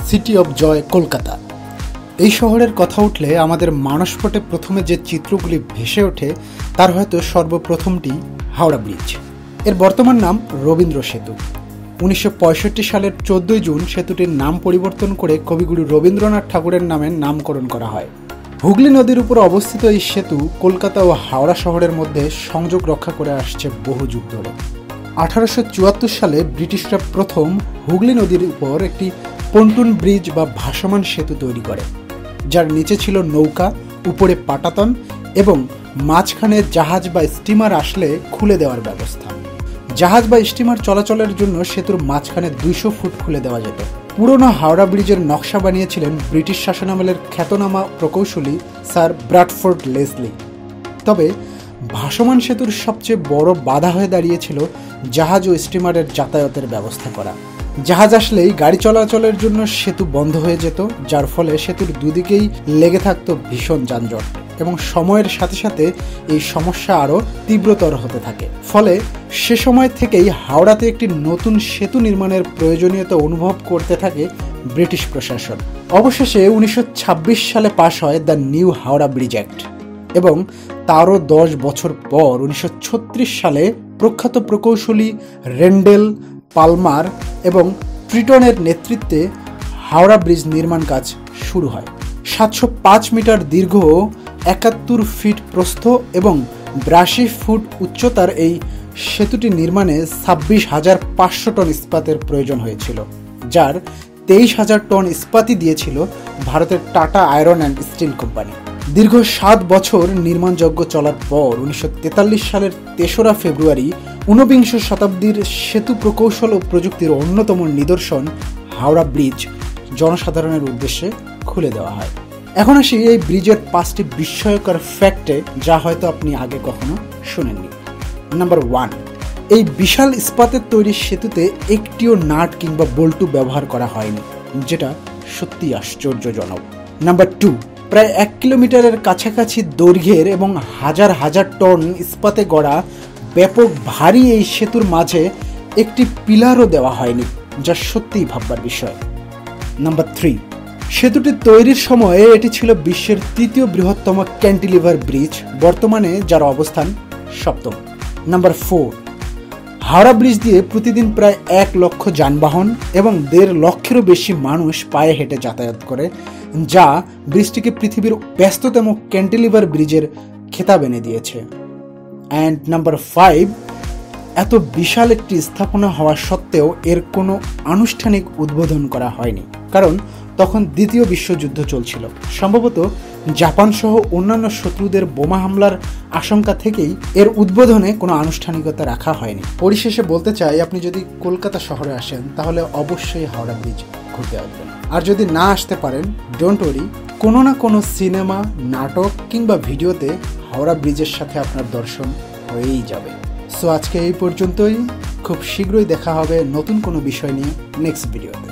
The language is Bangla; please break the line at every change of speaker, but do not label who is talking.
City of joy Kolkata. এই শহরের কথা উঠলে আমাদের মানসপটে প্রথমে যে চিত্রগুলি ভেসে ওঠে তার হয়তো সর্বপ্রথমটি হাওড়া ব্রিজ। এর বর্তমান নাম রবীন্দ্র সেতু। 1965 সালের 14 জুন সেতুটির নাম পরিবর্তন করে কবিগুরু রবীন্দ্রনাথ ঠাকুরের নামে নামকরণ করা হয়। হুগলি নদীর উপর অবস্থিত এই সেতু কলকাতা ও হাওড়া শহরের মধ্যে সংযোগ রক্ষা করে আসছে বহু যুগ ধরে। 1874 সালে ব্রিটিশরা প্রথম হুগলি নদীর উপর একটি pontoon ব্রিজ বা ভাসমান সেতু তৈরি করে, যার নিচে ছিল নৌকা, উপরে পাটাতন এবং মাঝখানে জাহাজ বা স্টিমার আসলে খুলে দেওয়ার ব্যবস্থা। জাহাজ বা স্টিমার চলাচলের জন্য সেতুর মাঝখানে 200 ফুট খুলে দেওয়া যেত। পুরনো হাওড়া ব্রিজের নকশা বানিয়েছিলেন ব্রিটিশ শাসনামলের খ্যাতনামা প্রকৌশলী স্যার ব্র্যাডফোর্ড লেসলি। তবে ভাসমান সেতুর সবচেয়ে বড় বাধা হয়ে দাঁড়িয়েছিল জাহাজ ও স্টিমারের যাতায়াতের ব্যবস্থা করা। জাহাজ আসলেই গাড়ি চলাচলের জন্য সেতু বন্ধ হয়ে যেত, যার ফলে সেতুর দুদিকেই লেগে থাকতো ভীষণ যানজট এবং সময়ের সাথে সাথে এই সমস্যা আরও তীব্রতর হতে থাকে। ফলে সে সময় থেকেই হাওড়াতে একটি নতুন সেতু নির্মাণের প্রয়োজনীয়তা অনুভব করতে থাকে ব্রিটিশ প্রশাসন। অবশেষে 1926 সালে পাশ হয় the new Howrah bridge act এবং তারও 10 বছর পর 1936 সালে প্রখ্যাত প্রকৌশলী রেন্ডেল, পালমার এবং ট্রিটনের নেতৃত্বে হাওড়া ব্রিজ নির্মাণ কাজ শুরু হয়। 705 মিটার দীর্ঘ, 71 ফিট প্রস্থ এবং 82 ফুট উচ্চতার এই সেতুটি নির্মাণে 26,500 টন ইস্পাতের প্রয়োজন হয়েছিল, যার 23,000 টন ইস্পাতই দিয়েছিল ভারতের tata iron and steel company. দীর্ঘ 7 বছর নির্মাণযজ্ঞ চলার পর 1943 সালের 3রা ফেব্রুয়ারি ঊনবিংশ শতাব্দীর সেতু প্রকৌশল ও প্রযুক্তির অন্যতম নিদর্শন হাওড়া ব্রিজ জনসাধারণের উদ্দেশ্যে খুলে দেওয়া হয়। এখন আসি এই ব্রিজের 5টি বিস্ময়কর ফ্যাক্টে, যা হয়তো আপনি আগে কখনো শুনেননি। নাম্বার 1, এই বিশাল ইস্পাতের তৈরি সেতুতে একটিও নাট কিংবা বল্টু ব্যবহার করা হয়নি, যেটা সত্যি আশ্চর্যজনক। নাম্বার 2, প্রায় 1 কিলোমিটারের কাছাকাছি দৈর্ঘ্যের এবং হাজার হাজার টন ইস্পাতে গড়া ব্যাপক ভারী এই সেতুর মাঝে একটি পিলারও দেওয়া হয়নি, যা সত্যিই ভাববার বিষয়। নাম্বার 3, সেতুটি তৈরির সময়ে এটি ছিল বিশ্বের 3য় বৃহত্তম ক্যান্টিলেভার ব্রিজ, বর্তমানে যার অবস্থান 7ম। নাম্বার 4, হাওড়া ব্রিজ দিয়ে প্রতিদিন প্রায় 1 লক্ষ যানবাহন এবং 1.5 লক্ষেরও বেশি মানুষ পায়ে হেঁটে যাতায়াত করে, যা ব্রিজটিকে পৃথিবীর ব্যস্ততম ক্যান্টিলিভার ব্রিজের খেতাব এনে দিয়েছে। অ্যান্ড নাম্বার 5, এত বিশাল একটি স্থাপনা হওয়া সত্ত্বেও এর কোনো আনুষ্ঠানিক উদ্বোধন করা হয়নি, কারণ তখন 2য় বিশ্বযুদ্ধ চলছিল। সম্ভবত জাপান সহ অন্যান্য শত্রুদের বোমা হামলার আশঙ্কা থেকেই এর উদ্বোধনে কোনো আনুষ্ঠানিকতা রাখা হয়নি। পরিশেষে বলতে চাই, আপনি যদি কলকাতা শহরে আসেন তাহলে অবশ্যই হাওড়া ব্রিজ ঘুরতে আসবেন। আর যদি না আসতে পারেন, ডোন্ট ওয়ারি, কোনো না কোনো সিনেমা, নাটক কিংবা ভিডিওতে হাওড়া ব্রিজের সাথে আপনার দর্শন হয়েই যাবে। সো আজকে এই পর্যন্তই। খুব শীঘ্রই দেখা হবে নতুন কোনো বিষয় নিয়ে নেক্সট ভিডিওতে।